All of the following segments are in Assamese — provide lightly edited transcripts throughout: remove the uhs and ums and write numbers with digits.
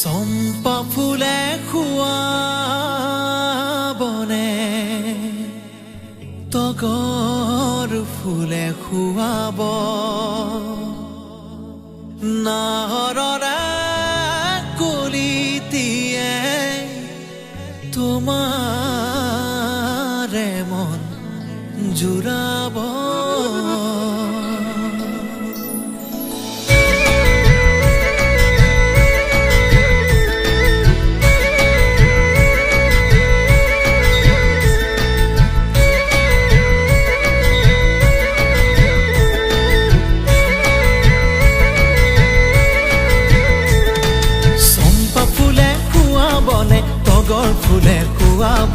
চম্পা ফুলে খুৱাবনে তগৰ ফুলে খুৱাব নাহৰৰে কলিতিয়ে তোমাৰে মন জুৰাব তগৰ ফুলে খুৱাব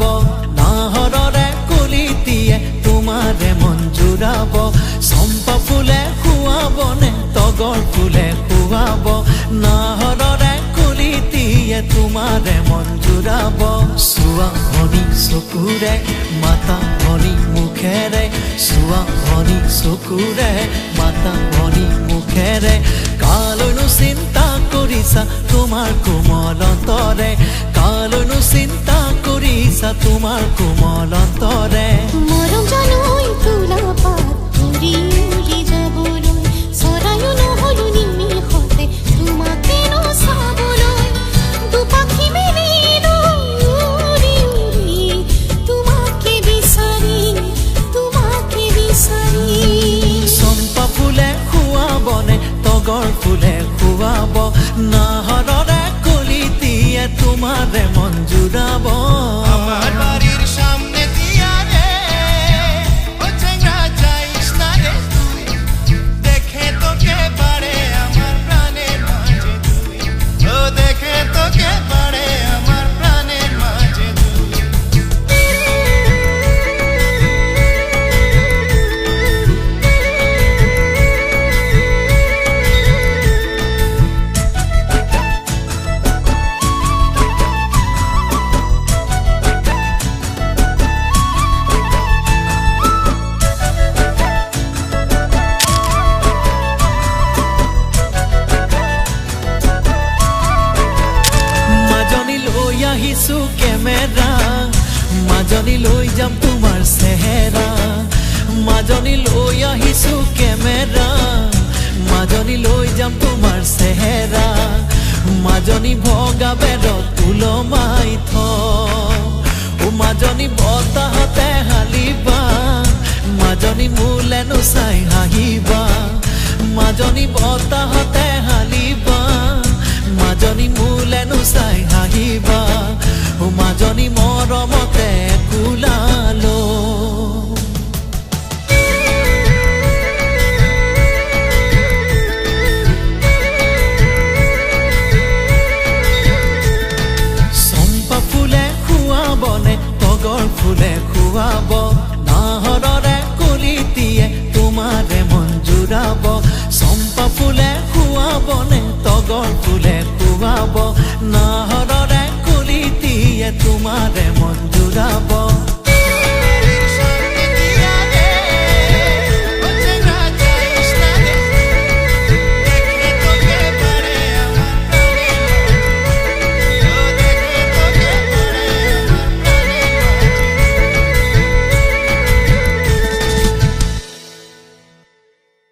নাহৰৰে কলিতিয়ে তোমাৰে মন জুৰাব চম্পা ফুলে খুৱাবনে তগৰ ফুলে খুৱাব নাহৰৰে কলিতিয়ে তোমাৰে মন জুৰাব চুৱা ভনী চকুৰে মাতা ভনী মুখেৰে চুৱা ভনী চকুৰে মাতা ভনী মুখেৰে কালৈনো চিন্তা কৰিছা তোমাৰ কোমল অন্তৰে কালৈনো চিন্তা কৰিছা তোমাৰ কোমল অন্তৰে মৰম জানৈ তুলা পাত উৰি উৰি যাবলৈ চৰায়ো নহলো নিমিষতে তোমাকে নচাবলৈ দুপাখি মেলিলো উৰি উৰি তোমাকে বিচাৰি চম্পা ফুলে খুৱাবনে তগৰ ফুলে খুৱাব নাহৰৰে কলিতিয়ে তোমাৰে মন জুৰাব আমার বাড়ির সামনে দিয়া রে ও চেঙ্গা যাইস না রে তুই দেখে তোকে পারে আমার প্রাণের মাঝে তুই ও দেখে তোকে পারে আমার প্রাণের মাঝে তুই আহিছো কেমেৰা মাজনী লৈ যাম তোমাৰ চেহেৰা মাজনী লৈ আহিছো কেমেৰা মাজনী লৈ যাম তোমাৰ চেহেৰা মাজনী ভগা বেৰত ওলমাই থ ও মাজনী বতাহতে হালিবা মাজনী মোলেনো চাই হাঁহিবা মাজনী বতাহতে হালিবা মাজনী মোলেনো চাই হাঁহিবা ও মাজনী মৰমতে কুলালো চম্পা ফুলে খুৱাবনে তগৰ ফুলে খুৱাব নাহৰৰে কলিতিয়ে তোমাৰে মন জুৰাব চম্পা ফুলে খুৱাবনে তগৰ ফুলে খুৱাব নাহৰৰে কলিতিয়ে তোমাৰে মন জুৰাব